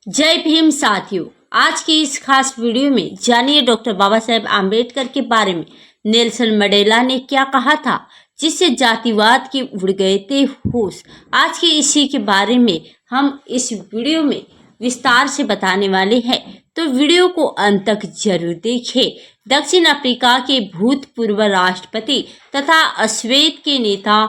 जय भीम साथियों। आज की इस खास वीडियो में जानिए डॉक्टर बाबा साहेब आम्बेडकर के बारे में नेल्सन मंडेला ने क्या कहा था जिससे जातिवाद के उड़ गए थे होश। आज के इसी के बारे में हम इस वीडियो में विस्तार से बताने वाले हैं, तो वीडियो को अंत तक जरूर देखें। दक्षिण अफ्रीका के भूतपूर्व राष्ट्रपति तथा अश्वेत के नेता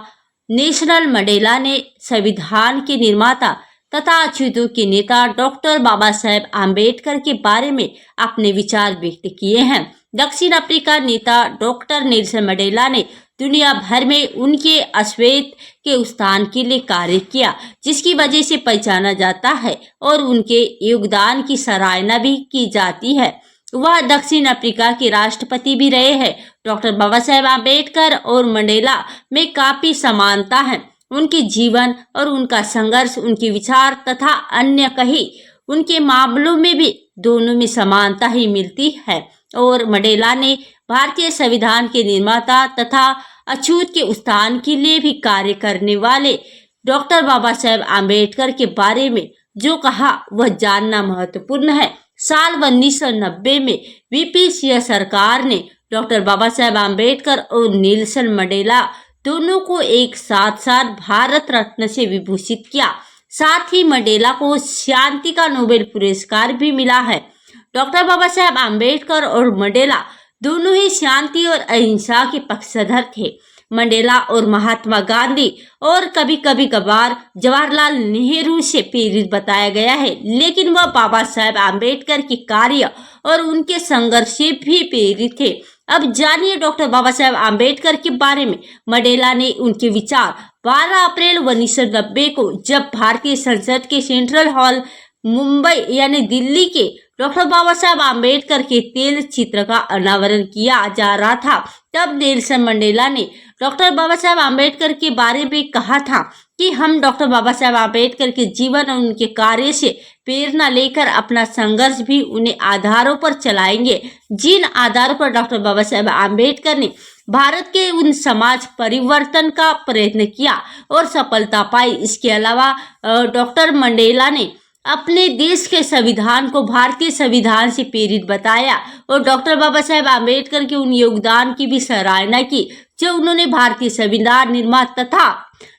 नेल्सन मंडेला ने संविधान के निर्माता तथा अछूतों के नेता डॉक्टर बाबा साहेब आम्बेडकर के बारे में अपने विचार व्यक्त किए हैं। दक्षिण अफ्रीका नेता डॉक्टर नेल्सन मंडेला ने दुनिया भर में उनके अश्वेत के उत्थान के लिए कार्य किया, जिसकी वजह से पहचाना जाता है और उनके योगदान की सराहना भी की जाती है। वह दक्षिण अफ्रीका के राष्ट्रपति भी रहे हैं। डॉक्टर बाबा साहेब आम्बेडकर और मंडेला में काफी समानता है। उनके जीवन और उनका संघर्ष, उनके विचार तथा अन्य कई उनके मामलों में भी दोनों में समानता ही मिलती है। और मंडेला ने भारतीय संविधान के निर्माता तथा अछूत के उत्थान के लिए भी कार्य करने वाले डॉक्टर बाबा साहेब आम्बेडकर के बारे में जो कहा वह जानना महत्वपूर्ण है। साल 1990 में वीपीसिया सरकार ने डॉक्टर बाबा साहेब आम्बेडकर और नेल्सन मंडेला दोनों को एक साथ भारत रत्न से विभूषित किया। साथ ही मंडेला को शांति का नोबेल पुरस्कार भी मिला है। डॉक्टर बाबा साहेब आम्बेडकर और मंडेला दोनों ही शांति और अहिंसा के पक्षधर थे। मंडेला और महात्मा गांधी और कभी कभार जवाहरलाल नेहरू से प्रेरित बताया गया है, लेकिन वह बाबा साहेब आम्बेडकर के कार्य और उनके संघर्ष से भी प्रेरित थे। अब जानिए डॉक्टर बाबा साहेब आम्बेडकर के बारे में। मंडेला ने उनके विचार 12 अप्रैल 1990 को, जब भारतीय संसद के सेंट्रल हॉल मुंबई यानी दिल्ली के डॉक्टर बाबा साहेब आम्बेडकर के तेल चित्र का अनावरण किया जा रहा था, तब नेल्सन मंडेला ने डॉक्टर बाबा साहेब आम्बेडकर के बारे में कहा था कि हम डॉक्टर बाबा साहेब आम्बेडकर के जीवन और उनके कार्य से प्रेरणा लेकर अपना संघर्ष भी उन्हें आधारों पर चलाएंगे, जिन आधारों पर डॉक्टर बाबा साहेब आम्बेडकर ने भारत के उन समाज परिवर्तन का प्रयत्न किया और सफलता पाई। इसके अलावा डॉक्टर मंडेला ने अपने देश के संविधान को भारतीय संविधान से प्रेरित बताया और डॉक्टर बाबा साहेब आम्बेडकर के उन योगदान की भी सराहना की जो उन्होंने भारतीय संविधान निर्माण तथा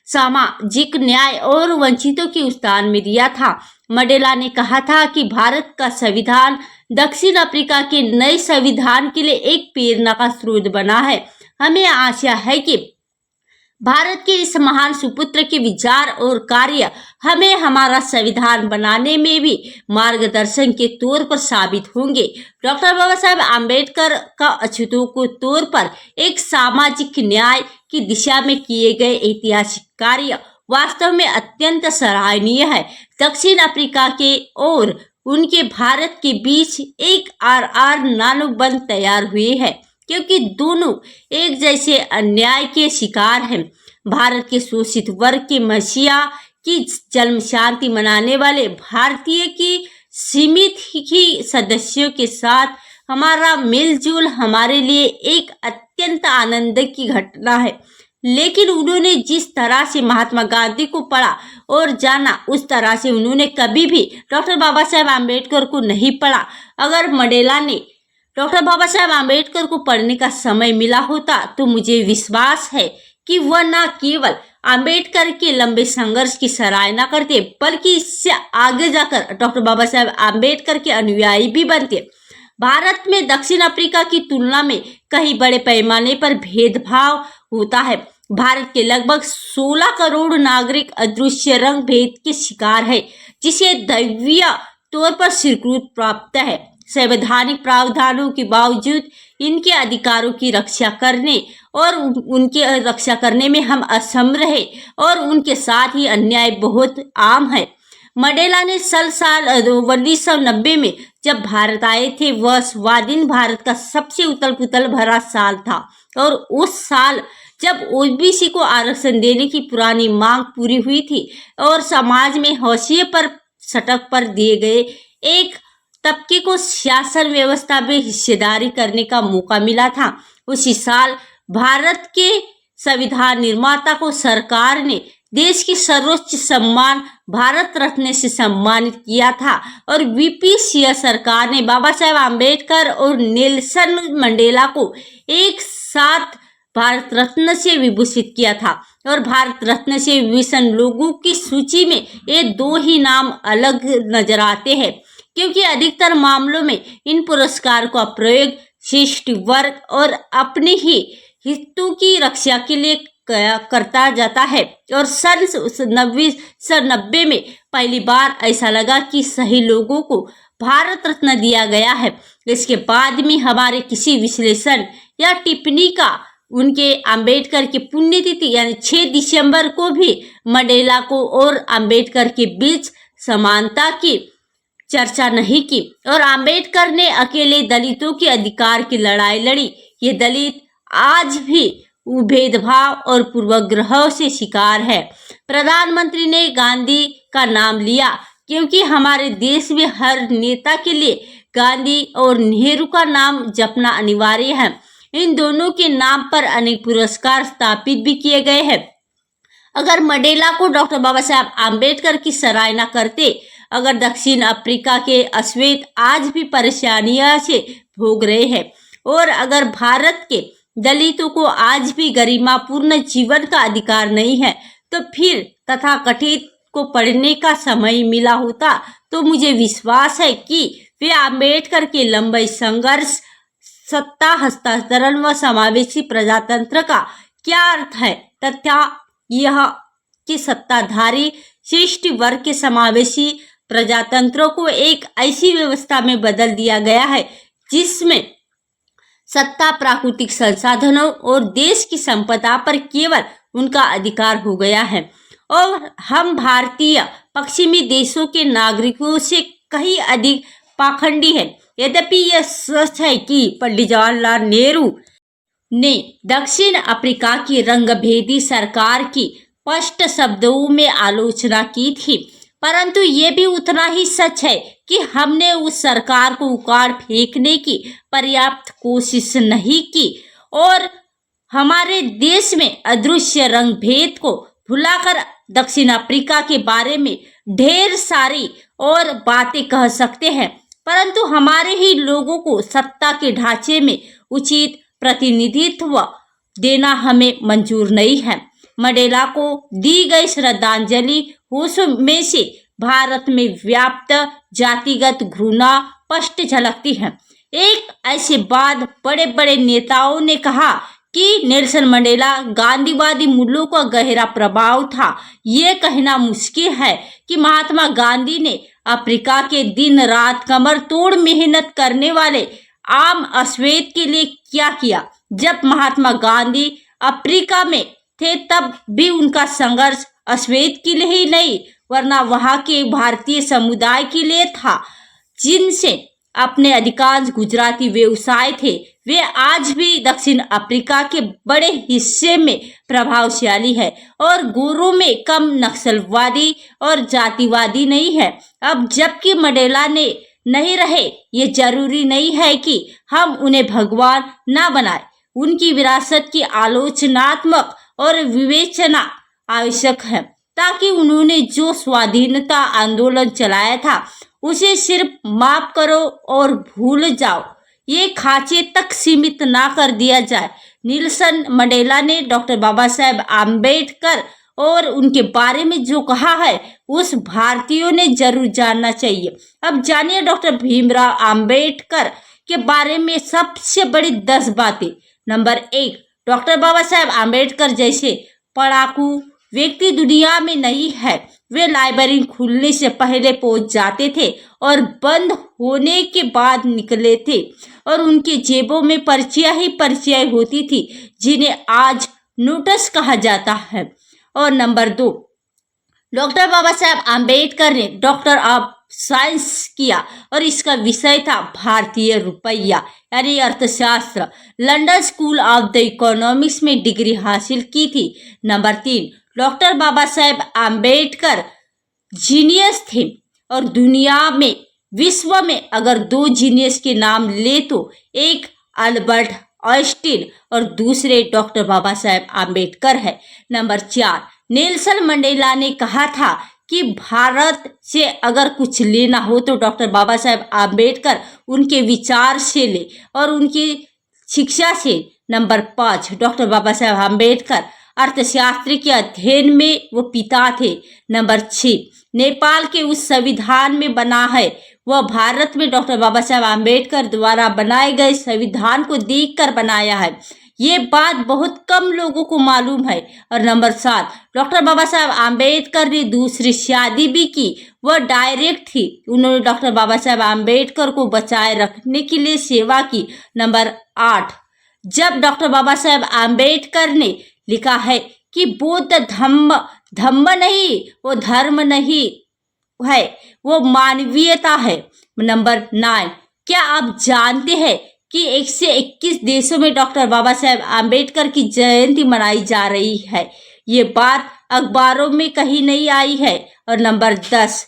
सामाजिक न्याय और वंचितों के उत्थान में दिया था। मंडेला ने कहा था कि भारत का संविधान दक्षिण अफ्रीका के नए संविधान के लिए एक प्रेरणा का स्रोत बना है। हमें आशा है कि भारत के इस महान सुपुत्र के विचार और कार्य हमें हमारा संविधान बनाने में भी मार्गदर्शन के तौर पर साबित होंगे। डॉक्टर बाबा साहेब आम्बेडकर का अछूतों के तौर पर एक सामाजिक न्याय की दिशा में किए गए ऐतिहासिक कार्य वास्तव में अत्यंत सराहनीय है। दक्षिण अफ्रीका के और उनके भारत के बीच एक नानो बंध तैयार हुए है, क्योंकि दोनों एक जैसे अन्याय के शिकार हैं। भारत के शोषित वर्ग के मसीहा की जन्म शांति मनाने वाले भारतीय की सीमित ही सदस्यों के साथ हमारा मिलजुल हमारे लिए एक अत्यंत आनंद की घटना है। लेकिन उन्होंने जिस तरह से महात्मा गांधी को पढ़ा और जाना, उस तरह से उन्होंने कभी भी डॉक्टर बाबा साहेब आम्बेडकर को नहीं पढ़ा। अगर मंडेला ने डॉक्टर बाबा साहेब आम्बेडकर को पढ़ने का समय मिला होता तो मुझे विश्वास है कि वह न केवल आम्बेडकर के लंबे संघर्ष की सराहना करते, बल्कि इससे आगे जाकर डॉक्टर बाबा साहेब आम्बेडकर के अनुयायी भी बनते। भारत में दक्षिण अफ्रीका की तुलना में कहीं बड़े पैमाने पर भेदभाव होता है। भारत के लगभग 16 करोड़ नागरिक अदृश्य रंग भेद के शिकार है, जिसे दैवीय तौर पर स्वीकृति प्राप्त है। संवैधानिक प्रावधानों के बावजूद इनके अधिकारों की रक्षा करने और उनके रक्षा करने में हम असमर्थ रहे और उनके साथ ही अन्याय बहुत आम है। मंडेला ने साल 1990 में जब भारत आए थे, वह स्वाधीन भारत का सबसे उथल पुथल भरा साल था और उस साल जब ओबीसी को आरक्षण देने की पुरानी मांग पूरी हुई थी और समाज में हाशिए पर सटक पर दिए गए एक तबके को शासन व्यवस्था में हिस्सेदारी करने का मौका मिला था। उसी साल भारत के संविधान निर्माता को सरकार ने देश की सर्वोच्च सम्मान भारत रत्न से सम्मानित किया था और यूपीए सरकार ने बाबा साहेब आम्बेडकर और नेल्सन मंडेला को एक साथ भारत रत्न से विभूषित किया था। और भारत रत्न से विभूषण लोगों की सूची में ये दो ही नाम अलग नजर आते हैं, क्योंकि अधिकतर मामलों में इन पुरस्कार का प्रयोग श्रेष्ठ वर्ग और अपने ही हितों की रक्षा के लिए करता जाता है। और सन 1990 में पहली बार ऐसा लगा कि सही लोगों को भारत रत्न दिया गया है। इसके बाद में हमारे किसी विश्लेषण या टिप्पणी का उनके अंबेडकर की पुण्यतिथि यानी 6 दिसंबर को भी मंडेला को और अंबेडकर के बीच समानता की चर्चा नहीं की। और अंबेडकर ने अकेले दलितों के अधिकार की लड़ाई लड़ी। ये दलित आज भी भेदभाव और पूर्वाग्रहों से शिकार है। प्रधानमंत्री ने गांधी का नाम लिया क्योंकि हमारे देश में हर नेता के लिए गांधी और नेहरू का नाम जपना अनिवार्य है। इन दोनों के नाम पर अनेक पुरस्कार स्थापित भी किए गए हैं। अगर मंडेला को डॉक्टर बाबा साहब आम्बेडकर की सराहना करते, अगर दक्षिण अफ्रीका के अश्वेत आज भी परेशानियां से भोग रहे हैं और अगर भारत के दलितों को आज भी गरिमापूर्ण जीवन का अधिकार नहीं है, तो फिर तथाकथित को पढ़ने का समय मिला होता तो मुझे विश्वास है कि वे आम्बेडकर के लंबे संघर्ष, सत्ता हस्तांतरण व समावेशी प्रजातंत्र का क्या अर्थ है तथा यह कि सत्ताधारी श्रेष्ठ वर्ग के समावेशी प्रजातंत्रों को एक ऐसी व्यवस्था में बदल दिया गया है जिसमें सत्ता प्राकृतिक संसाधनों और देश की संपदा पर केवल उनका अधिकार हो गया है। और हम भारतीय पश्चिमी देशों के नागरिकों से कहीं अधिक पाखंडी हैं। यद्यपि यह सच है कि पंडित जवाहरलाल नेहरू ने दक्षिण अफ्रीका की रंगभेदी सरकार की स्पष्ट शब्दों में आलोचना की थी, परंतु ये भी उतना ही सच है कि हमने उस सरकार को उखाड़ फेंकने की पर्याप्त कोशिश नहीं की और हमारे देश में अदृश्य रंगभेद को भुलाकर दक्षिण अफ्रीका के बारे में ढेर सारी और बातें कह सकते हैं, परंतु हमारे ही लोगों को सत्ता के ढांचे में उचित प्रतिनिधित्व देना हमें मंजूर नहीं है। मंडेला को दी गई श्रद्धांजलि में से भारत में व्याप्त जातिगत घृणा स्पष्ट झलकती है। एक ऐसे बाद बड़े बड़े नेताओं ने कहा कि नेल्सन मंडेला गांधीवादी मूल्यों का गहरा प्रभाव था। ये कहना मुश्किल है कि महात्मा गांधी ने अफ्रीका के दिन रात कमर तोड़ मेहनत करने वाले आम अश्वेत के लिए क्या किया। जब महात्मा गांधी अफ्रीका में थे तब भी उनका संघर्ष अश्वेत के लिए ही नहीं वरना वहां के भारतीय समुदाय के लिए था, जिनसे अपने अधिकांश गुजराती व्यवसाय थे। वे आज भी दक्षिण अफ्रीका के बड़े हिस्से में प्रभावशाली है और गोरों में कम नक्सलवादी और जातिवादी नहीं है। अब जबकि मंडेला ने नहीं रहे, ये जरूरी नहीं है कि हम उन्हें भगवान ना बनाए। उनकी विरासत की आलोचनात्मक और विवेचना आवश्यक है ताकि उन्होंने जो स्वाधीनता आंदोलन चलाया था उसे सिर्फ माफ करो और भूल जाओ, ये खांचे तक सीमित ना कर दिया जाए। नेल्सन मंडेला ने डॉक्टर बाबा साहेब आम्बेडकर और उनके बारे में जो कहा है उस भारतीयों ने जरूर जानना चाहिए। अब जानिए डॉक्टर भीमराव आम्बेडकर के बारे में सबसे बड़ी 10 बातें। नंबर 1, डॉक्टर बाबा साहेब आम्बेडकर जैसे पढ़ाकू व्यक्ति दुनिया में नहीं है। वे लाइब्रेरी खुलने से पहले पहुंच जाते थे और बंद होने के बाद निकले थे और उनके जेबों में पर्चियां ही पर्चियां होती थी जिन्हें आज नोटिस कहा जाता है। और नंबर 2, डॉक्टर बाबा साहेब आम्बेडकर ने डॉक्टर ऑफ साइंस किया और इसका विषय था भारतीय रुपया यानी अर्थशास्त्र। London school of the economics में डिग्री हासिल की थी। Number 3, doctor Baba Saheb Ambedkar genius थे और दुनिया में विश्व में अगर 2 जीनियस के नाम ले तो एक अल्बर्ट आइंस्टीन और दूसरे डॉक्टर बाबा साहेब आम्बेडकर है। नंबर 4, नेल्सन मंडेला ने कहा था कि भारत से अगर कुछ लेना हो तो डॉक्टर बाबा साहेब आम्बेडकर उनके विचार से ले और उनकी शिक्षा से। नंबर 5, डॉक्टर बाबा साहेब आम्बेडकर अर्थशास्त्र के अध्ययन में वो पिता थे। नंबर 6, नेपाल के उस संविधान में बना है वह भारत में डॉक्टर बाबा साहेब आम्बेडकर द्वारा बनाए गए संविधान को देखकर बनाया है। ये बात बहुत कम लोगों को मालूम है। और नंबर 7, डॉक्टर बाबा साहेब आम्बेडकर ने दूसरी शादी भी की, वह डायरेक्ट थी। उन्होंने डॉक्टर बाबा साहेब आम्बेडकर को बचाए रखने के लिए सेवा की। नंबर 8, जब डॉक्टर बाबा साहेब आम्बेडकर ने लिखा है कि बौद्ध धम्म नहीं, वो धर्म नहीं है, वो मानवीयता है। नंबर 9, क्या आप जानते हैं कि 121 देशों में डॉक्टर बाबा साहेब आम्बेडकर की जयंती मनाई जा रही है। ये बात अखबारों में कहीं नहीं आई है। और नंबर 10,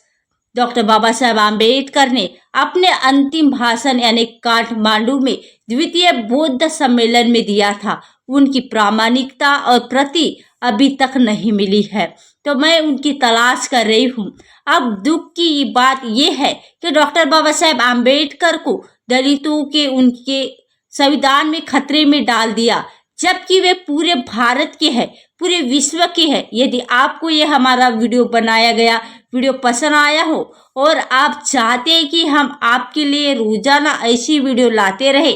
डॉक्टर बाबा साहेब आम्बेडकर ने अपने अंतिम भाषण यानी काठमांडू में द्वितीय बौद्ध सम्मेलन में दिया था। उनकी प्रामाणिकता और प्रति अभी तक नहीं मिली है, तो मैं उनकी तलाश कर रही हूँ। अब दुख की बात यह है कि डॉक्टर बाबा साहेब आम्बेडकर को दलितों के उनके संविधान में खतरे में डाल दिया, जबकि वे पूरे भारत के हैं, पूरे विश्व के हैं। यदि आपको ये हमारा वीडियो बनाया गया वीडियो पसंद आया हो और आप चाहते हैं कि हम आपके लिए रोजाना ऐसी वीडियो लाते रहे,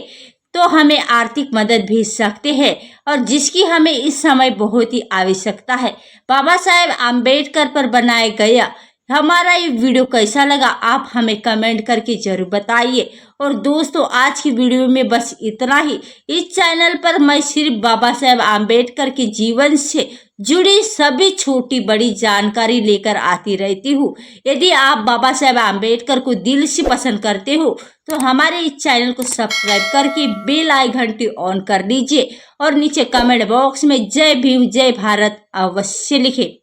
तो हमें आर्थिक मदद भेज सकते हैं, और जिसकी हमें इस समय बहुत ही आवश्यकता है। बाबा साहेब आम्बेडकर पर बनाया गया हमारा ये वीडियो कैसा लगा आप हमें कमेंट करके जरूर बताइए। और दोस्तों, आज की वीडियो में बस इतना ही। इस चैनल पर मैं सिर्फ बाबा साहेब आम्बेडकर के जीवन से जुड़ी सभी छोटी बड़ी जानकारी लेकर आती रहती हूँ। यदि आप बाबा साहेब आम्बेडकर को दिल से पसंद करते हो तो हमारे इस चैनल को सब्सक्राइब करके बेल आइकन घंटी ऑन कर लीजिए और नीचे कमेंट बॉक्स में जय भीम जय भारत अवश्य लिखें।